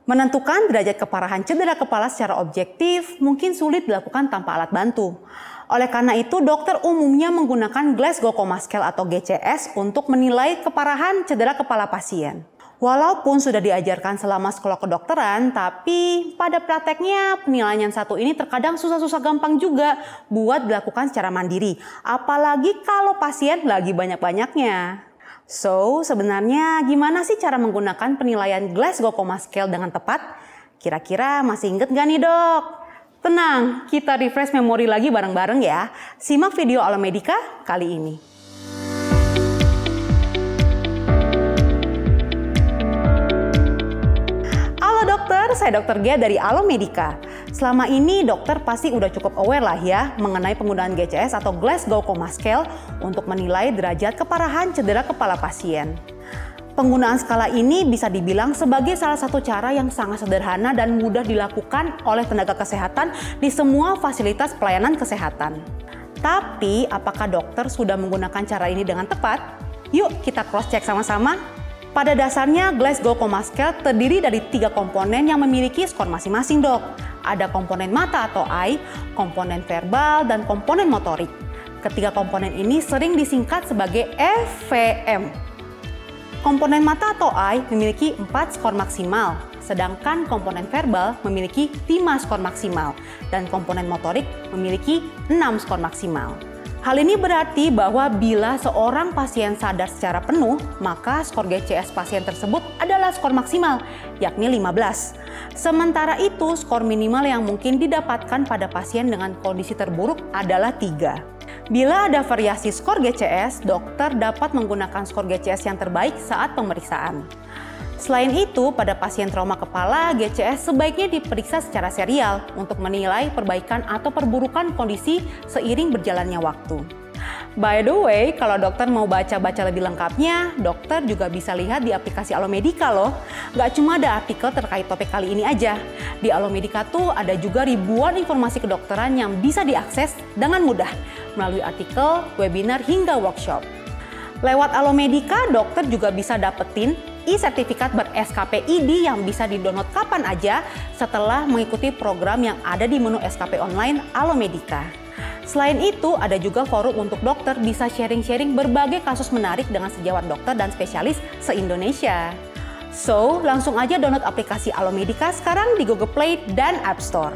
Menentukan derajat keparahan cedera kepala secara objektif mungkin sulit dilakukan tanpa alat bantu. Oleh karena itu, dokter umumnya menggunakan Glasgow Coma Scale atau GCS untuk menilai keparahan cedera kepala pasien. Walaupun sudah diajarkan selama sekolah kedokteran, tapi pada prakteknya penilaian satu ini terkadang susah-susah gampang juga buat dilakukan secara mandiri. Apalagi kalau pasien lagi banyak-banyaknya. So, sebenarnya gimana sih cara menggunakan penilaian Glasgow Coma Scale dengan tepat? Kira-kira masih inget gak nih dok? Tenang, kita refresh memori lagi bareng-bareng ya. Simak video Alomedica kali ini. Halo dokter, saya Dr. Gia dari Alomedica. Selama ini dokter pasti udah cukup aware lah ya mengenai penggunaan GCS atau Glasgow Coma Scale untuk menilai derajat keparahan cedera kepala pasien. Penggunaan skala ini bisa dibilang sebagai salah satu cara yang sangat sederhana dan mudah dilakukan oleh tenaga kesehatan di semua fasilitas pelayanan kesehatan. Tapi apakah dokter sudah menggunakan cara ini dengan tepat? Yuk kita cross check sama-sama. Pada dasarnya Glasgow Coma Scale terdiri dari 3 komponen yang memiliki skor masing-masing dok. Ada komponen mata atau eye, komponen verbal, dan komponen motorik. Ketiga komponen ini sering disingkat sebagai FVM. Komponen mata atau eye memiliki 4 skor maksimal, sedangkan komponen verbal memiliki 5 skor maksimal, dan komponen motorik memiliki 6 skor maksimal. Hal ini berarti bahwa bila seorang pasien sadar secara penuh, maka skor GCS pasien tersebut adalah skor maksimal, yakni 15. Sementara itu, skor minimal yang mungkin didapatkan pada pasien dengan kondisi terburuk adalah 3. Bila ada variasi skor GCS, dokter dapat menggunakan skor GCS yang terbaik saat pemeriksaan. Selain itu, pada pasien trauma kepala, GCS sebaiknya diperiksa secara serial untuk menilai perbaikan atau perburukan kondisi seiring berjalannya waktu. By the way, kalau dokter mau baca-baca lebih lengkapnya, dokter juga bisa lihat di aplikasi Alomedica loh. Gak cuma ada artikel terkait topik kali ini aja. Di Alomedica tuh ada juga ribuan informasi kedokteran yang bisa diakses dengan mudah melalui artikel, webinar, hingga workshop. Lewat Alomedica, dokter juga bisa dapetin e-sertifikat ber-SKP-ID yang bisa di-download kapan aja setelah mengikuti program yang ada di menu SKP online Alomedica. Selain itu, ada juga forum untuk dokter bisa sharing-sharing berbagai kasus menarik dengan sejawat dokter dan spesialis se-Indonesia. So, langsung aja download aplikasi Alomedica sekarang di Google Play dan App Store.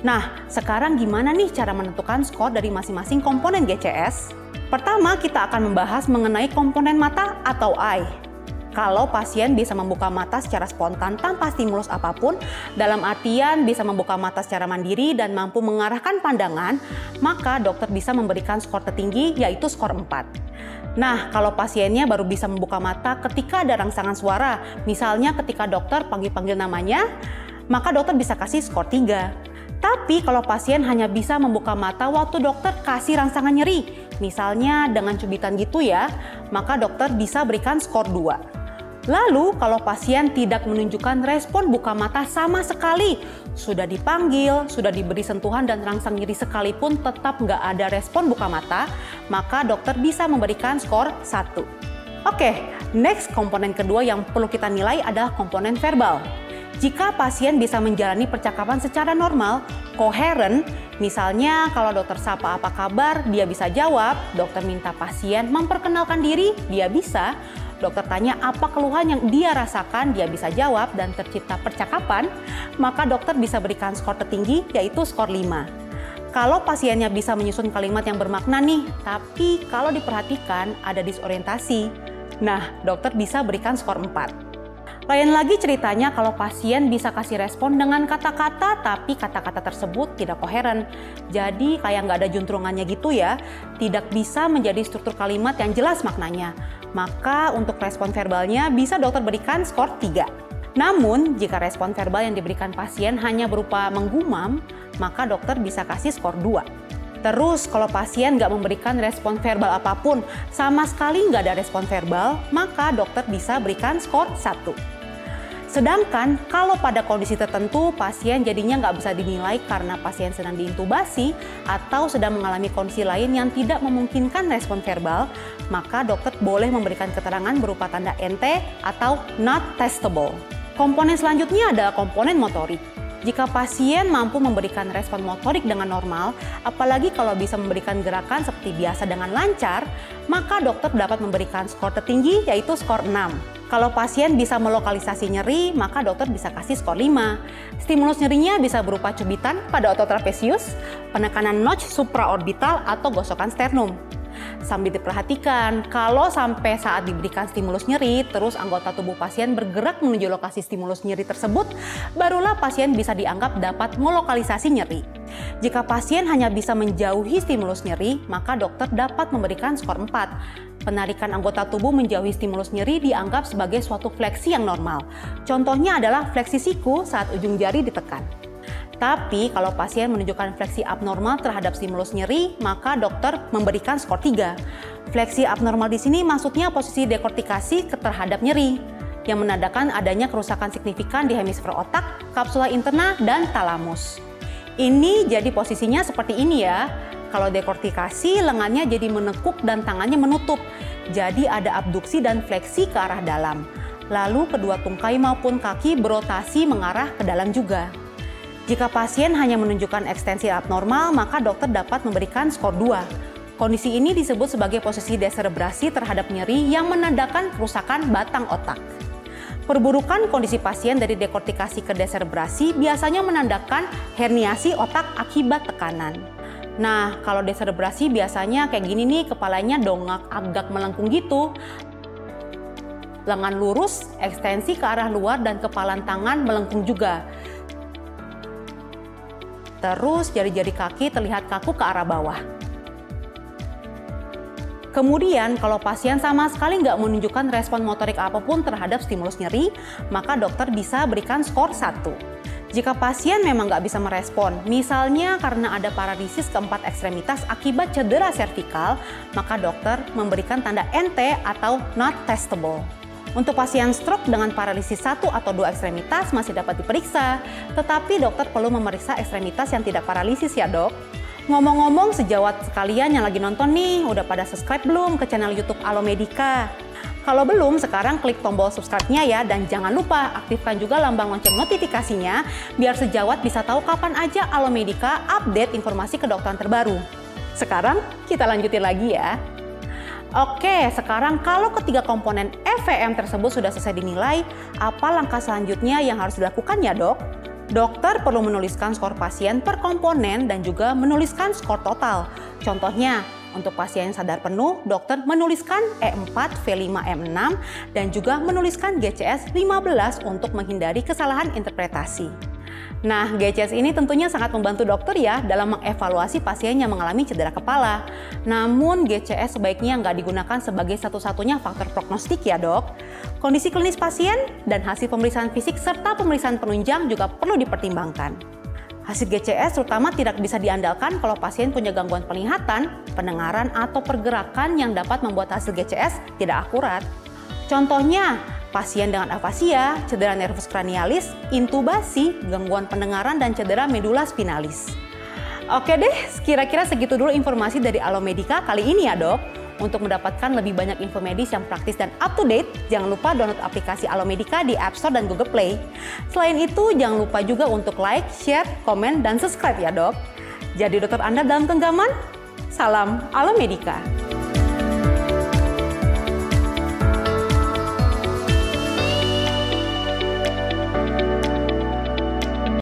Nah, sekarang gimana nih cara menentukan skor dari masing-masing komponen GCS? Pertama, kita akan membahas mengenai komponen mata atau eye. Kalau pasien bisa membuka mata secara spontan tanpa stimulus apapun, dalam artian bisa membuka mata secara mandiri dan mampu mengarahkan pandangan, maka dokter bisa memberikan skor tertinggi yaitu skor 4. Nah, kalau pasiennya baru bisa membuka mata ketika ada rangsangan suara, misalnya ketika dokter panggil-panggil namanya, maka dokter bisa kasih skor 3. Tapi kalau pasien hanya bisa membuka mata waktu dokter kasih rangsangan nyeri, misalnya dengan cubitan gitu ya, maka dokter bisa berikan skor 2. Lalu kalau pasien tidak menunjukkan respon buka mata sama sekali, sudah dipanggil, sudah diberi sentuhan dan rangsang nyeri sekalipun tetap nggak ada respon buka mata, maka dokter bisa memberikan skor 1. Oke, next komponen kedua yang perlu kita nilai adalah komponen verbal. Jika pasien bisa menjalani percakapan secara normal, koheren, misalnya kalau dokter sapa apa kabar, dia bisa jawab, dokter minta pasien memperkenalkan diri, dia bisa, dokter tanya apa keluhan yang dia rasakan, dia bisa jawab dan tercipta percakapan, maka dokter bisa berikan skor tertinggi yaitu skor 5. Kalau pasiennya bisa menyusun kalimat yang bermakna nih, tapi kalau diperhatikan ada disorientasi, nah dokter bisa berikan skor 4. Lain lagi ceritanya kalau pasien bisa kasih respon dengan kata-kata tapi kata-kata tersebut tidak koheren. Jadi kayak nggak ada juntrungannya gitu ya, tidak bisa menjadi struktur kalimat yang jelas maknanya. Maka untuk respon verbalnya bisa dokter berikan skor 3. Namun jika respon verbal yang diberikan pasien hanya berupa menggumam, maka dokter bisa kasih skor 2. Terus kalau pasien nggak memberikan respon verbal apapun, sama sekali nggak ada respon verbal, maka dokter bisa berikan skor 1. Sedangkan kalau pada kondisi tertentu pasien jadinya nggak bisa dinilai karena pasien sedang diintubasi atau sedang mengalami kondisi lain yang tidak memungkinkan respon verbal, maka dokter boleh memberikan keterangan berupa tanda NT atau not testable. Komponen selanjutnya adalah komponen motorik. Jika pasien mampu memberikan respon motorik dengan normal, apalagi kalau bisa memberikan gerakan seperti biasa dengan lancar, maka dokter dapat memberikan skor tertinggi yaitu skor 6. Kalau pasien bisa melokalisasi nyeri, maka dokter bisa kasih skor 5. Stimulus nyerinya bisa berupa cubitan pada otot trapesius, penekanan notch supraorbital atau gosokan sternum. Sambil diperhatikan, kalau sampai saat diberikan stimulus nyeri, terus anggota tubuh pasien bergerak menuju lokasi stimulus nyeri tersebut, barulah pasien bisa dianggap dapat melokalisasi nyeri. Jika pasien hanya bisa menjauhi stimulus nyeri, maka dokter dapat memberikan skor 4. Penarikan anggota tubuh menjauhi stimulus nyeri dianggap sebagai suatu fleksi yang normal. Contohnya adalah fleksi siku saat ujung jari ditekan. Tapi kalau pasien menunjukkan fleksi abnormal terhadap stimulus nyeri, maka dokter memberikan skor 3. Fleksi abnormal di sini maksudnya posisi dekortikasi terhadap nyeri, yang menandakan adanya kerusakan signifikan di hemisfer otak, kapsula interna, dan talamus. Ini jadi posisinya seperti ini ya. Kalau dekortikasi, lengannya jadi menekuk dan tangannya menutup. Jadi ada abduksi dan fleksi ke arah dalam. Lalu kedua tungkai maupun kaki berotasi mengarah ke dalam juga. Jika pasien hanya menunjukkan ekstensi abnormal, maka dokter dapat memberikan skor 2. Kondisi ini disebut sebagai posisi deserebrasi terhadap nyeri yang menandakan kerusakan batang otak. Perburukan kondisi pasien dari dekortikasi ke deserebrasi biasanya menandakan herniasi otak akibat tekanan. Nah, kalau deserebrasi biasanya kayak gini nih, kepalanya dongak agak melengkung gitu. Lengan lurus, ekstensi ke arah luar dan kepalan tangan melengkung juga. Terus jari-jari kaki terlihat kaku ke arah bawah. Kemudian kalau pasien sama sekali nggak menunjukkan respon motorik apapun terhadap stimulus nyeri, maka dokter bisa berikan skor 1. Jika pasien memang nggak bisa merespon, misalnya karena ada paralisis keempat ekstremitas akibat cedera servikal, maka dokter memberikan tanda NT atau not testable. Untuk pasien stroke dengan paralisis 1 atau 2 ekstremitas masih dapat diperiksa, tetapi dokter perlu memeriksa ekstremitas yang tidak paralisis ya dok. Ngomong-ngomong, sejawat sekalian yang lagi nonton nih, udah pada subscribe belum ke channel YouTube Alomedica? Kalau belum, sekarang klik tombol subscribe-nya ya, dan jangan lupa aktifkan juga lambang lonceng notifikasinya, biar sejawat bisa tahu kapan aja Alomedica update informasi kedokteran terbaru. Sekarang kita lanjutin lagi ya. Oke, sekarang kalau ketiga komponen EVM tersebut sudah selesai dinilai, apa langkah selanjutnya yang harus dilakukan ya dok? Dokter perlu menuliskan skor pasien per komponen dan juga menuliskan skor total. Contohnya, untuk pasien sadar penuh, dokter menuliskan E4, V5, M6, dan juga menuliskan GCS 15 untuk menghindari kesalahan interpretasi. Nah, GCS ini tentunya sangat membantu dokter ya dalam mengevaluasi pasien yang mengalami cedera kepala. Namun, GCS sebaiknya nggak digunakan sebagai satu-satunya faktor prognostik ya dok. Kondisi klinis pasien dan hasil pemeriksaan fisik serta pemeriksaan penunjang juga perlu dipertimbangkan. Hasil GCS terutama tidak bisa diandalkan kalau pasien punya gangguan penglihatan, pendengaran, atau pergerakan yang dapat membuat hasil GCS tidak akurat. Contohnya, pasien dengan afasia, cedera nervus cranialis, intubasi, gangguan pendengaran, dan cedera medula spinalis. Oke deh, kira-kira segitu dulu informasi dari Alomedica kali ini ya dok. Untuk mendapatkan lebih banyak info medis yang praktis dan up to date, jangan lupa download aplikasi Alomedica di App Store dan Google Play. Selain itu, jangan lupa juga untuk like, share, komen, dan subscribe ya dok. Jadi dokter Anda dalam genggaman, salam Alomedica.